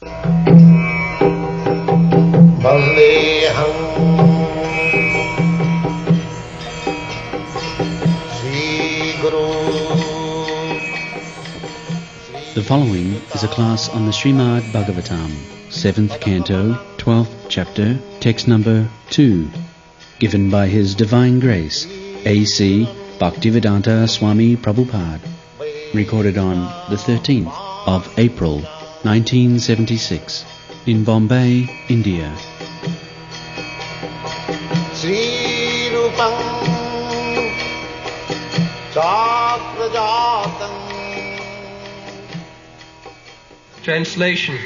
The following is a class on the Srimad Bhagavatam, 7th Canto, 12th Chapter, text number 2, given by His Divine Grace, A.C. Bhaktivedanta Swami Prabhupada, recorded on the 13th of April, 1976, in Bombay, India. Sri Rupam Chakrajatam. Translation.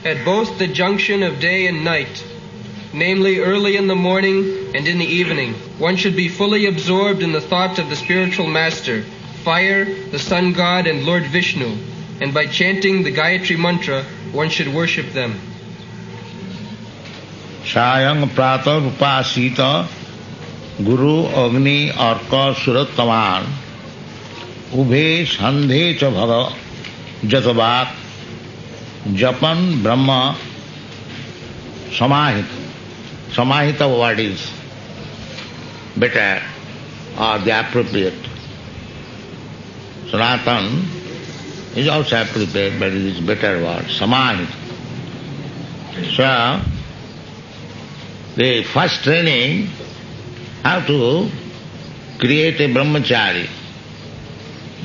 At both the junction of day and night, namely early in the morning and in the evening, one should be fully absorbed in the thoughts of the spiritual master, fire, the sun god, and Lord Vishnu, and by chanting the Gayatri mantra, one should worship them. Sayang prata upasita guru agni arka surattaman ubhe sandhe cha bhaga jatavat japan brahma samahita. Samahita word is better or the appropriate. Sanatan is also appropriate, but it is better word, samahita. So, the first training, how to create a brahmachari.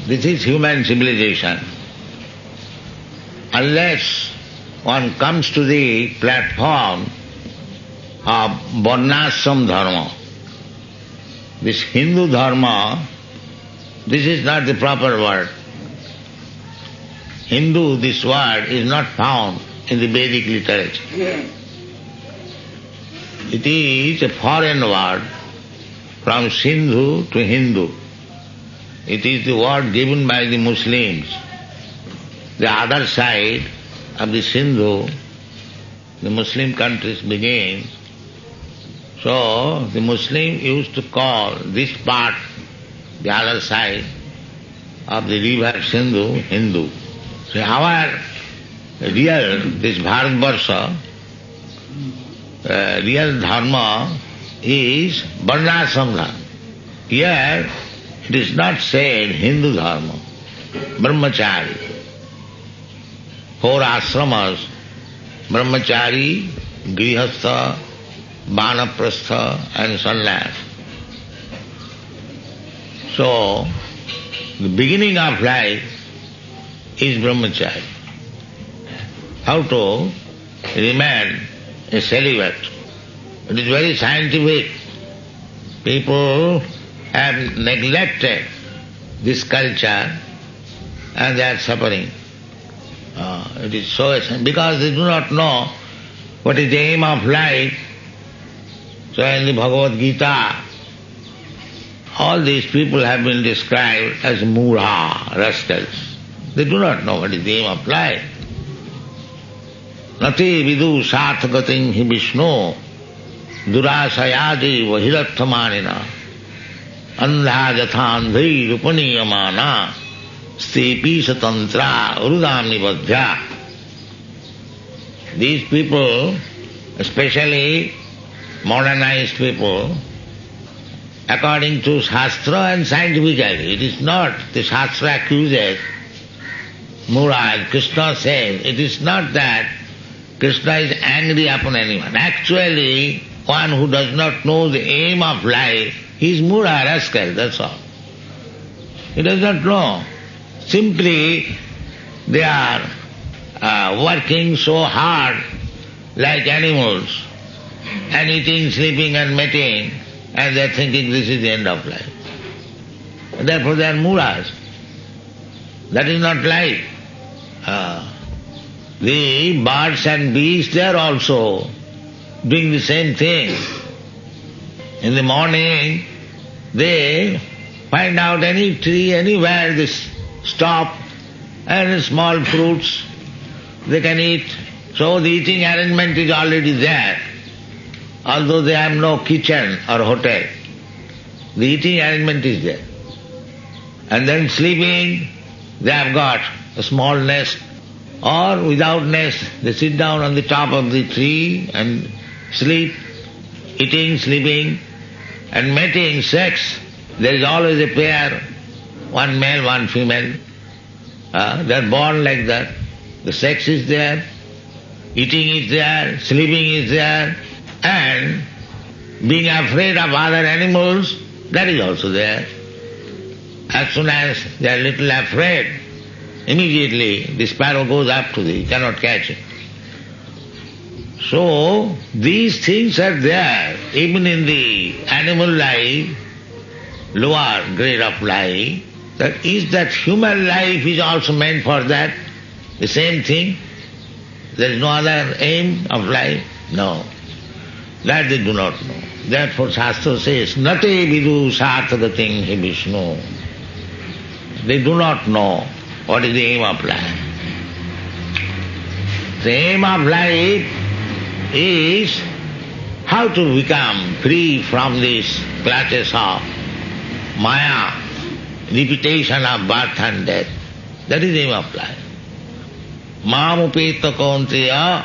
This is human civilization. Unless one comes to the platform of varnashram dharma, this Hindu dharma, this is not the proper word. Hindu, this word is not found in the Vedic literature. It is a foreign word from Sindhu to Hindu. It is the word given by the Muslims. The other side of the Sindhu, the Muslim countries begin. So the Muslim used to call this part, the other side of the river Sindhu, Hindu. So our real, this Bharatvarsha, real dharma is varnashram dharma. Here it is not said Hindu dharma, brahmachari. 4 ashramas, brahmachari, grihastha, vanaprastha and sannyas. So, the beginning of life is brahmachari. How to remain a celibate. It is very scientific. People have neglected this culture and they are suffering. It is so because they do not know what is the aim of life. So in the Bhagavad Gita, all these people have been described as mudha, rascals. They do not know what is the aim of life. Nati vidu sathagatim hi Vishnu durasayadi vahirathamanina andha jathandhi rupaniyamana stepi satantra urudamni vadhya. These people, especially modernized people, according to Shastra and scientifically, it is not, the Shastra accuses Murad, Krishna says, it is not that Krishna is angry upon anyone. Actually, one who does not know the aim of life, he is Mura, rascal, that's all. He does not know. Simply, they are working so hard like animals and eating, sleeping and mating, and they are thinking this is the end of life. And therefore they are Muras. That is not life. The birds and beasts, they are also doing the same thing. In the morning, they find out any tree, anywhere, they stop, and small fruits they can eat. So the eating arrangement is already there. Although they have no kitchen or hotel, the eating arrangement is there. And then sleeping, they have got a small nest or without nest, they sit down on the top of the tree and sleep, eating, sleeping, and mating, sex. There is always a pair, one male, one female. They are born like that. The sex is there, eating is there, sleeping is there, and being afraid of other animals, that is also there. As soon as they are little afraid, immediately the sparrow goes up to thee, cannot catch it. So, these things are there even in the animal life, lower grade of life. That human life is also meant for that? The same thing? There is no other aim of life? No. That they do not know. Therefore Shastra says, Nate vidu sarthagating he Vishnu. They do not know what is the aim of life. The aim of life is how to become free from these clutches of Maya, repetition of birth and death. That is the aim of life. Mam upeta kaunteya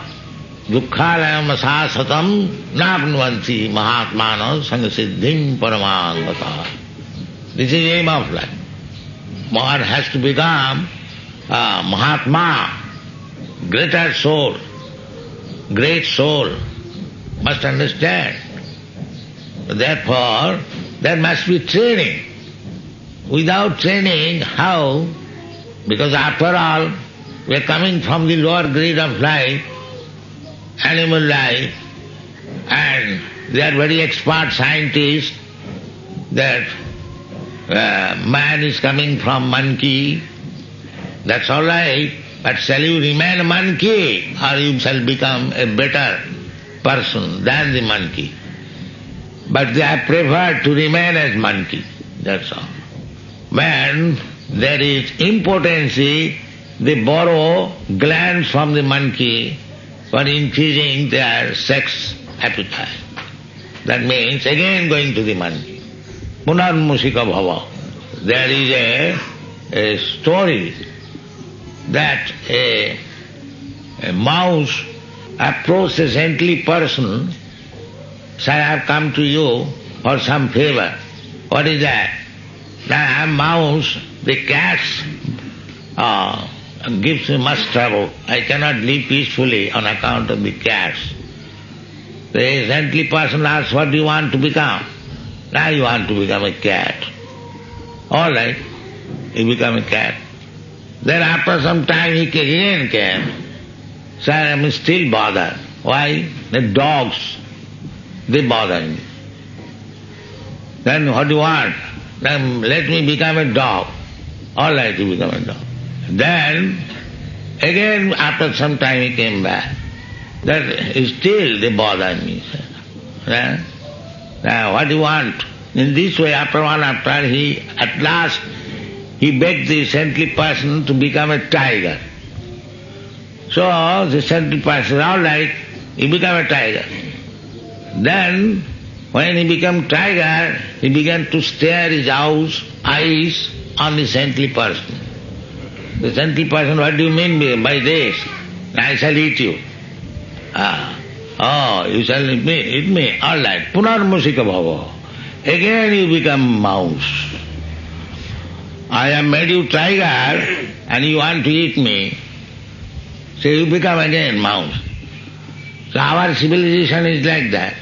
dukkhalayam asasatam napnuvanti mahatmana sangasiddhim paramangata. This is the aim of life. One has to become a Mahatma, greater soul, great soul, must understand. Therefore, there must be training. Without training, how? Because after all, we are coming from the lower grade of life, animal life, and they are very expert scientists that man is coming from monkey. That's all right, but shall you remain a monkey or you shall become a better person than the monkey? But they have preferred to remain as monkey, that's all. When there is impotency, they borrow glands from the monkey for increasing their sex appetite. That means again going to the monkey. Punarmusika bhava. There is a story that a mouse approached a saintly person, say, I have come to you for some favor. What is that? Now I am mouse, the cats gives me much trouble. I cannot live peacefully on account of the cats. The saintly person asks, what do you want to become? Now you want to become a cat. All right, you become a cat. Then after some time he again came. Sir, I am still bothered. Why? The dogs, they bother me. Then what do you want? Then let me become a dog. All right, you become a dog. Then again after some time he came back. That still they bother me. Now what do you want? In this way, after at last he begged the saintly person to become a tiger. So the saintly person said, all right, he became a tiger. Then when he became tiger, he began to stare his eyes on the saintly person. The saintly person, what do you mean by this? I shall eat you. Oh, you shall eat me? All right. Punarmusika bhava. Again you become mouse. I have made you tiger and you want to eat me. So you become again mouse. So our civilization is like that.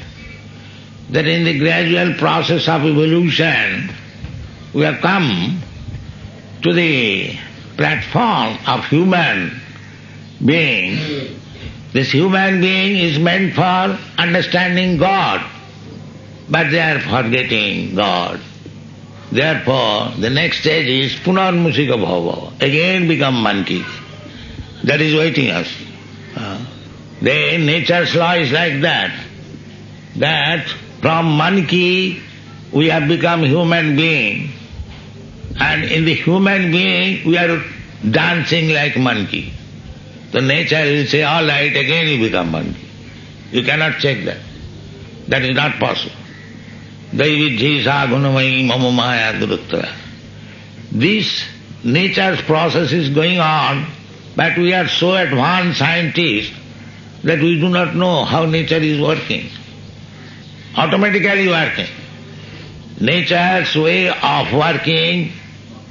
That in the gradual process of evolution, we have come to the platform of human being. This human being is meant for understanding God, but they are forgetting God. Therefore, the next stage is punarmusika bhava, again become monkey. That is waiting us. The nature's law is like that from monkey we have become human being, and in the human being we are dancing like monkey. The nature will say, all right, again you become monkey. You cannot check that. That is not possible. Daividhi sa gunamai mama maya duruttara. This nature's process is going on But we are so advanced scientists that we do not know how nature is working. Automatically working. Nature's way of working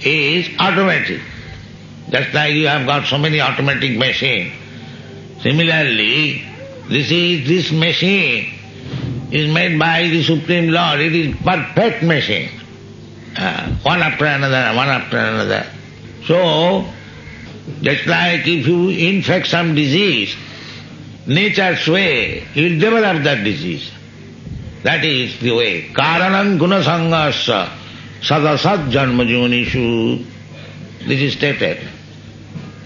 is automatic. Just like you have got so many automatic machines. Similarly, this machine is made by the Supreme Lord. It is perfect machine. One after another, one after another. So, just like if you infect some disease, nature's way, you will develop that disease. That is the way. Karanam gunasangasya sadasat janma jonishu. This is stated.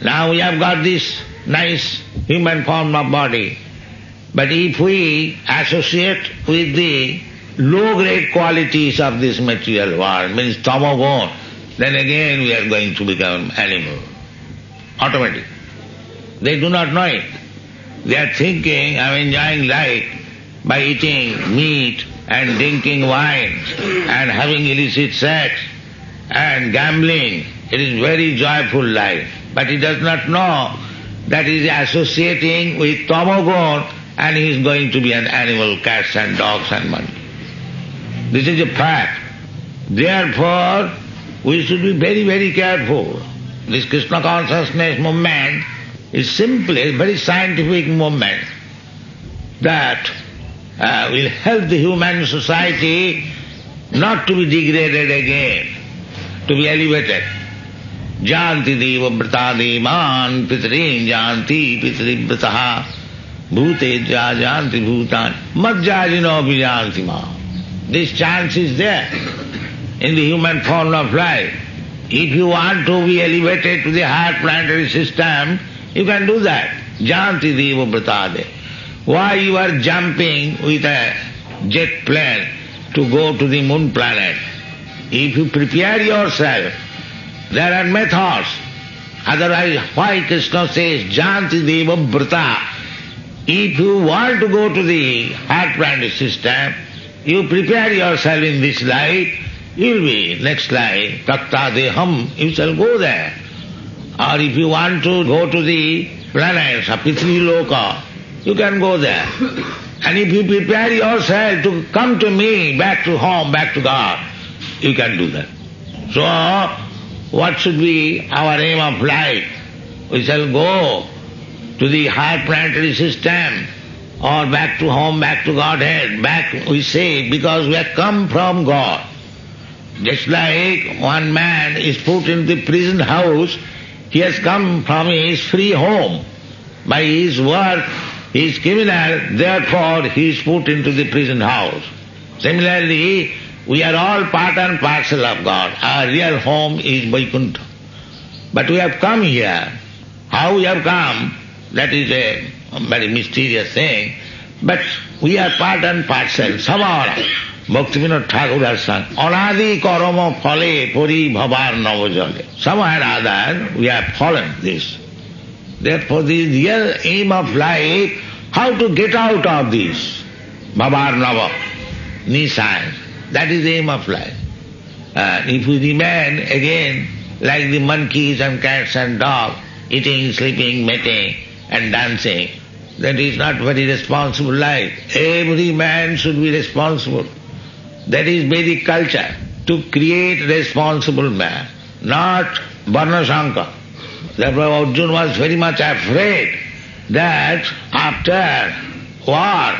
Now we have got this nice human form of body. But if we associate with the low-grade qualities of this material world, means tamagun, then again we are going to become animal. Automatic. They do not know it. They are thinking, I am enjoying life by eating meat and drinking wine and having illicit sex and gambling. It is very joyful life. But he does not know that he is associating with tamagun and he is going to be an animal, cats and dogs and monkeys. This is a fact. Therefore, we should be very, very careful. This Krishna consciousness movement is simply a very scientific movement that will help the human society not to be degraded again, to be elevated. Janti deva vrata man pitrin janti pitri vrataha bhute janti bhutan majjajino vijanti ma. This chance is there in the human form of life. If you want to be elevated to the higher planetary system, you can do that. Janti deva vrata. Why you are jumping with a jet plane to go to the moon planet? If you prepare yourself, there are methods. Otherwise, why Krishna says, Janti deva vrata? If you want to go to the higher planetary system, you prepare yourself in this life, you will be next life, takta deham, you shall go there. Or if you want to go to the planets of Pitri Loka, you can go there. And if you prepare yourself to come to me, back to home, back to God, you can do that. So, what should be our aim of life? We shall go to the higher planetary system or back to home, back to Godhead. Back, we say, because we have come from God. Just like one man is put in the prison house, he has come from his free home. By his work, he is criminal, therefore he is put into the prison house. Similarly, we are all part and parcel of God. Our real home is Vaikuntha. But we have come here. How we have come, that is a very mysterious thing. But we are part and parcel. Samara. Bhaktivinoda Thakur has sung, Anadi karama phale puri bhavar navajale. Somehow or other, we have fallen this. Therefore, the real aim of life, how to get out of this bhavar nava, nissan. That is the aim of life. If we remain again like the monkeys and cats and dogs, eating, sleeping, mating and dancing, that is not very responsible life. Every man should be responsible. That is Vedic culture, to create responsible man, not Varna Shankar. Therefore Arjuna was very much afraid that after war,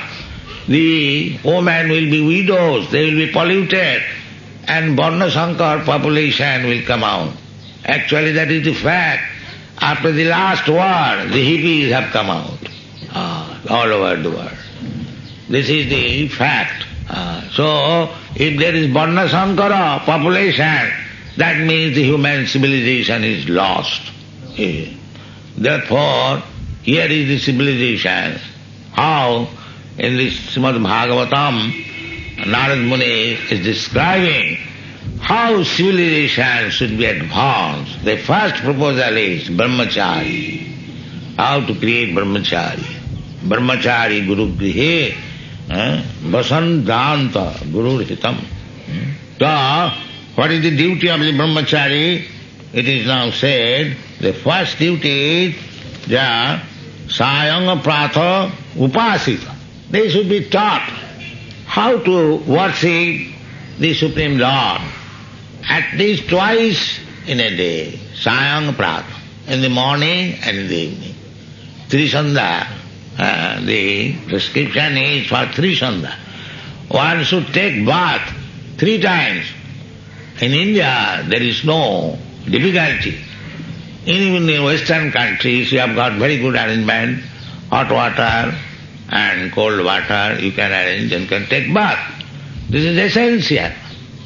the women will be widows, they will be polluted, and Varna Shankar population will come out. Actually that is the fact. After the last war, the hippies have come out all over the world. This is the fact. So, if there is Varna Shankara population, that means the human civilization is lost. Therefore, here is the civilization. How? In this Srimad Bhagavatam, Narad Muni is describing how civilization should be advanced. The first proposal is brahmachari. How to create brahmachari. Brahmachari guru grihe vasandanta guru hitam. So, what is the duty of the brahmachari? It is now said The first duty is the Sayanga Pratha Upasita. They should be taught how to worship the Supreme Lord. At least twice in a day, Sayanga Pratha, in the morning and in the evening. Trisandha, the prescription is for Trisandha. One should take bath 3 times. In India, there is no difficulty. Even in Western countries, you have got very good arrangement, hot water and cold water, you can arrange and can take bath. This is essential.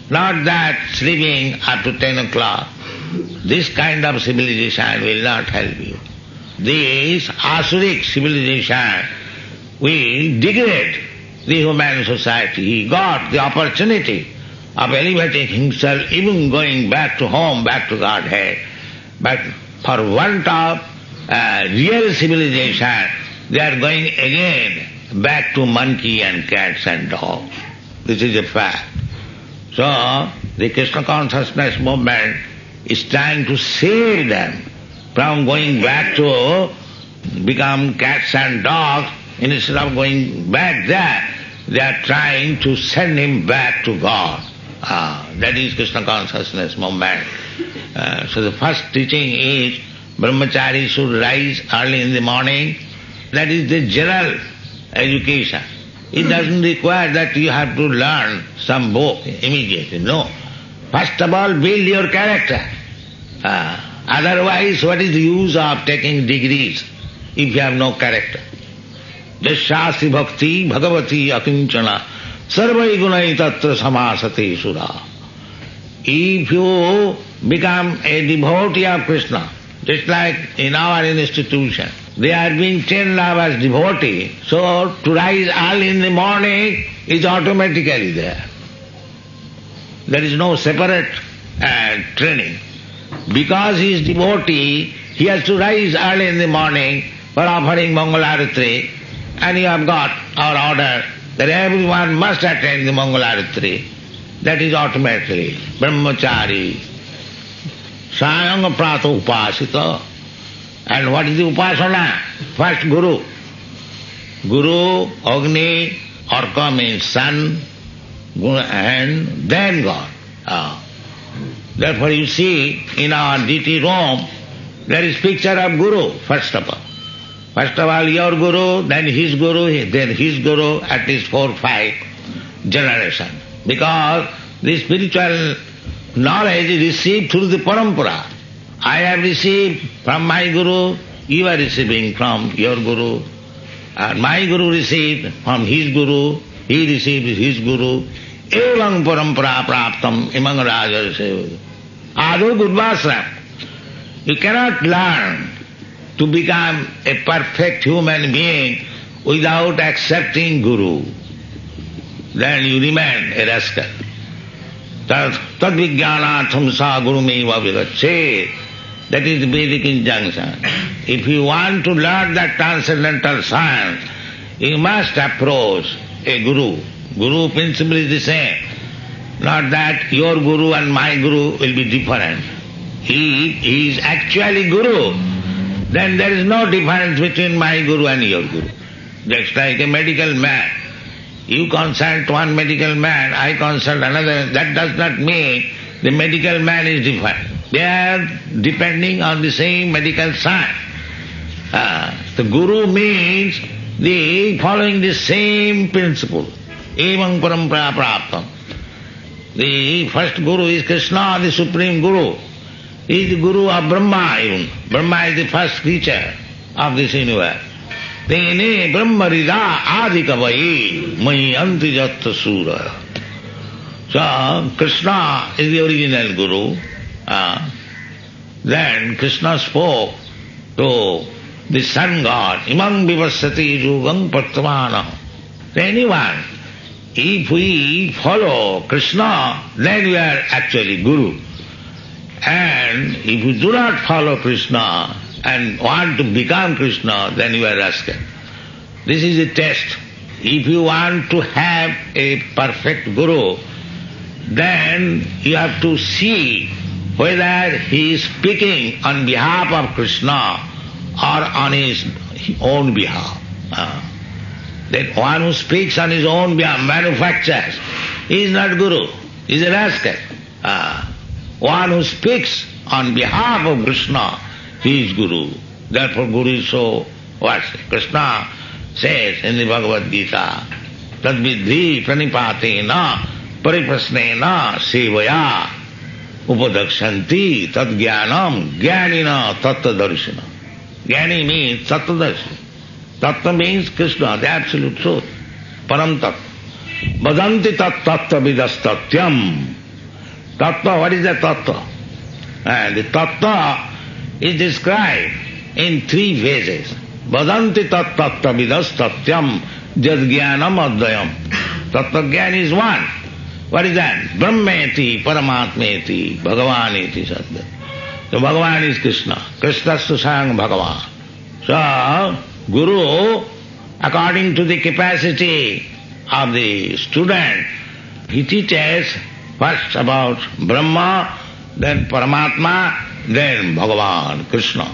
Not that sleeping up to 10 o'clock. This kind of civilization will not help you. This Asuric civilization will degrade the human society. He got the opportunity of elevating himself, even going back to home, back to Godhead. But for want of real civilization, they are going again back to monkey and cats and dogs. This is a fact. So, the Krishna consciousness movement is trying to save them from going back to become cats and dogs. Instead of going back there, they are trying to send him back to God. That is Krishna consciousness movement. So the first teaching is brahmachari should rise early in the morning. That is the general education. It doesn't require that you have to learn some book immediately. No. First of all, build your character. Otherwise, what is the use of taking degrees if you have no character? Jasyasi bhakti bhagavati akinchana sarvai gunai tatra samasate sura. If you become a devotee of Krishna, just like in our institution, they are being trained now as devotee, so to rise early in the morning is automatically there. There is no separate training. Because he is devotee, he has to rise early in the morning for offering Mangalaratri, and you have got our order that everyone must attend the Mangalaratri. That is automatically brahmachari. Sayanga Pratha Upasita. And what is the upasana? First Guru. Guru, Agni, Arka means sun, and then God. Therefore you see in our DT Rome, there is picture of Guru, first of all. First of all your Guru, then his Guru, then his Guru, at least 4 or 5 generations. Because the spiritual knowledge is received through the parampara. I have received from my Guru, you are receiving from your Guru. And my Guru received from his Guru, he received his Guru. Evam parampara praptam imang rajarse. Adu Gurvasram. You cannot learn to become a perfect human being without accepting Guru. Then you remain a rascal. Tad vijnanatham sa gurumeva vigachet. That is the Vedic injunction. If you want to learn that transcendental science, you must approach a Guru. Guru principle is the same. Not that your Guru and my Guru will be different. He is actually Guru. Then there is no difference between my Guru and your Guru. Just like a medical man. You consult one medical man, I consult another. That does not mean the medical man is different. They are depending on the same medical science. The Guru means the following the same principle. Evam parampara praptam. The first Guru is Krishna, the Supreme Guru. He is the Guru of Brahma even. Brahma is the first creature of this universe. Tene Brahmarida adikavai mai antijatta sura. So Krishna is the original Guru. Then Krishna spoke to the sun god, imang vivassati yugam pattamana. Anyone, if we follow Krishna, then we are actually Guru. And if you do not follow Krishna and want to become Krishna, then you are rascal. This is a test. If you want to have a perfect Guru, then you have to see whether he is speaking on behalf of Krishna or on his own behalf. That one who speaks on his own behalf, manufactures, he is not Guru, he is a rascal. One who speaks on behalf of Krishna, he is Guru. Therefore Guru is so worshipped. Krishna says in the Bhagavad Gita, Tadvidhi pranipatena pariprasnena sevaya upadakshanti tadgyanam jnanina tattvadarshana. Jnani means tattvadarshana. Tattva means Krishna, the absolute truth. Param tattva. Vadanti tattva vidastatyam. Tattva, what is the tattva? The tattva is described in three phases. Vadanti tattva vidastatyam jadgyanam advayam. Tattva jnana is one. What is that? Brahmeti, Paramatmeti, Bhagavaneti Sadhya. So Bhagavan is Krishna. Krishnastu Sang Bhagavan. So, Guru, according to the capacity of the student, he teaches first about Brahma, then Paramatma, then Bhagavan, Krishna.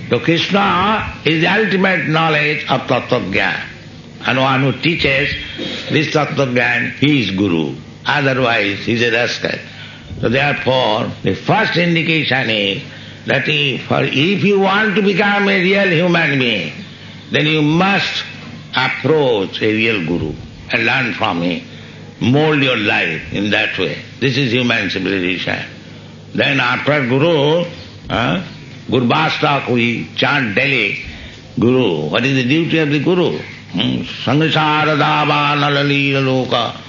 So Krishna is the ultimate knowledge of Tattva Jnana. And one who teaches this Tattva Jnana, he is Guru. Otherwise, he is a rascal. So therefore, the first indication is that if you want to become a real human being, then you must approach a real Guru and learn from him. Mold your life in that way. This is human civilization. Then after Guru, Gurvastak, we chant daily, Guru. What is the duty of the Guru? Sangasara dava nalalila loka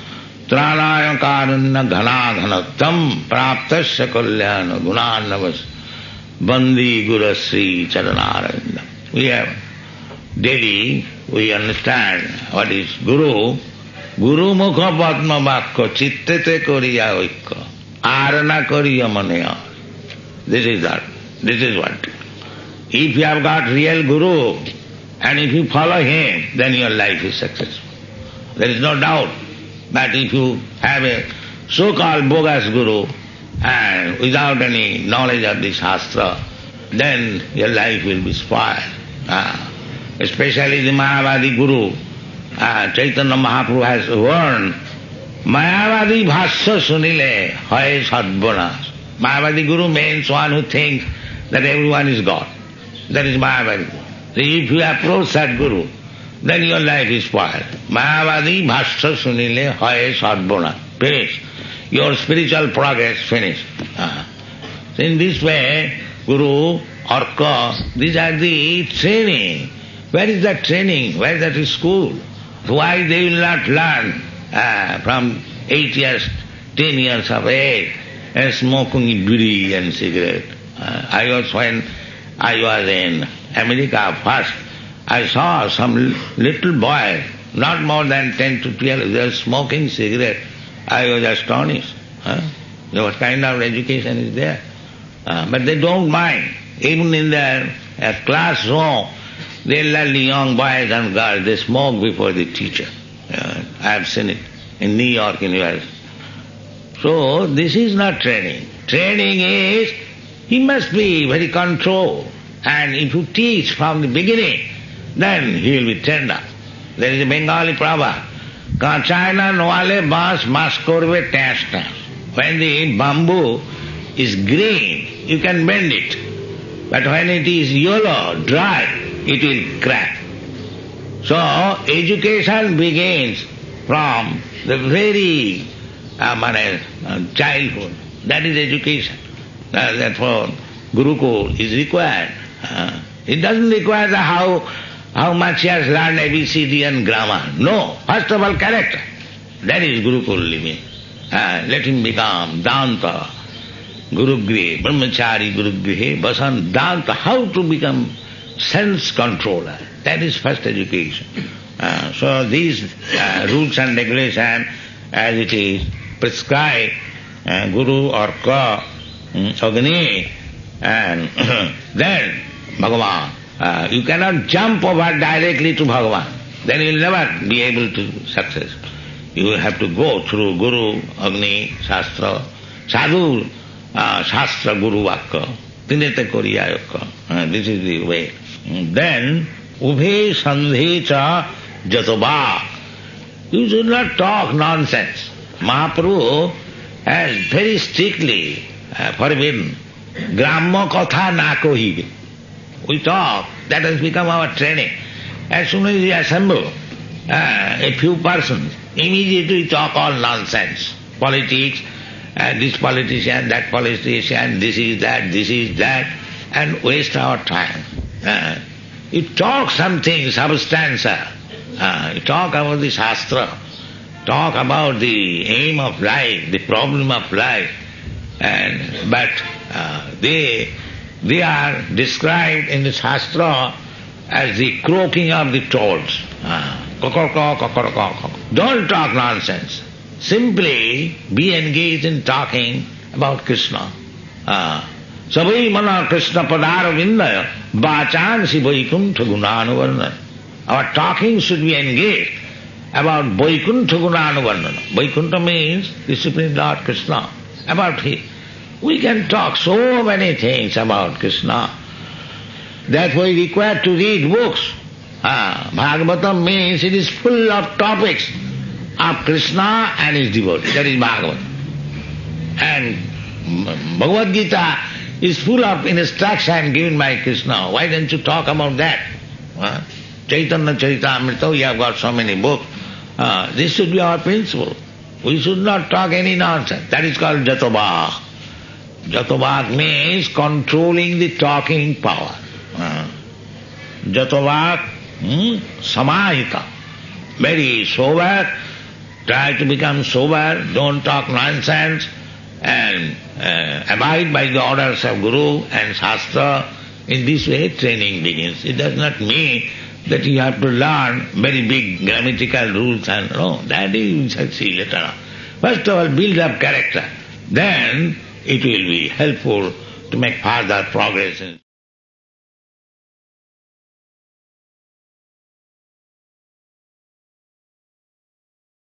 tranaya karanya ghana ghanatam praptasya kalyana gunanavas bandi gurasri charanarayana. We have daily, we understand what is Guru. Guru mukha padma vakya chittete koriya oikya arana koriya manaya. This is that. This is what. If you have got real Guru and if you follow him, then your life is successful. There is no doubt that if you have a so-called bogus Guru and without any knowledge of the Shastra, then your life will be spoiled. Especially the Mayavadi Guru, Chaitanya Mahaprabhu has warned, Mayavadi bhasya sunile hai sadvanas. Mayavadi Guru means one who thinks that everyone is God. That is Mayavadi Guru. So if you approach that Guru, then your life is spoiled. Mayavadi bhasya sunile hai sadvanas. Finish. Your spiritual progress finished. So in this way, Guru, Arka, these are the training. Where is that training? Where is that school? Why they will not learn from 8 years, 10 years of age, and smoking bidi and cigarette? When I was in America first, I saw some little boy, not more than 10 to 12, they were smoking cigarette. I was astonished. What kind of education is there? But they don't mind. Even in their classroom, they let the young boys and girls, they smoke before the teacher. I have seen it in New York University. So this is not training. Training is, he must be very controlled. And if you teach from the beginning, then he will be tender. There is a Bengali proverb, China noale baas mas korbe tas tas. When the bamboo is green, you can bend it. But when it is yellow, dry, it will crack. So education begins from the very childhood. That is education. Therefore, Gurukul is required. It doesn't require how much he has learned ABCD and grammar. No, first of all character. That is Gurukul living. Let him become Danta, Gurugrihe, Brahmachari Gurugrihe, Basan Danta. How to become sense controller. That is first education. So these rules and regulations, as it is prescribed, Guru or Ka, Agni, and then Bhagavan. You cannot jump over directly to Bhagavan. Then you will never be able to success. You have to go through Guru, Agni, Shastra. Sadhu Shastra Guru Vakka, Tinete Koriyayakka. This is the way. Then, Ubhe Sandhe Cha Jatoba. You should not talk nonsense. Mahaprabhu has very strictly forbidden. Gramma Katha Na Kohibe. We talk, that has become our training. As soon as we assemble a few persons, immediately talk all nonsense. Politics, this politician, that politician, this is that, and waste our time. You talk something substantial. You talk about the Shastra, talk about the aim of life, the problem of life, but they are described in the Shastra as the croaking of the toads. Don't talk nonsense. Simply be engaged in talking about Krishna. Sabai mana Krishna padara vindaya bachansi vaikuntha gunanuvarnana. Our talking should be engaged about Vaikuntha gunanuvarnana. Vaikuntha means the Supreme Lord Krishna. About Him. We can talk so many things about Krishna. Therefore we require to read books. Bhagavatam means it is full of topics of Krishna and his devotees. That is Bhagavatam. And Bhagavad Gita is full of instruction given by Krishna. Why don't you talk about that? Chaitanya Charitamrita, we have got so many books. This should be our principle. We should not talk any nonsense. That is called Jatobhag. Jatobhag means controlling the talking power. Jatobhag, samahita. Very sober. Try to become sober. Don't talk nonsense. And abide by the orders of Guru and Shastra. In this way training begins. It does not mean that you have to learn very big grammatical rules and no, that you shall see later on. First of all, build up character. Then it will be helpful to make further progress.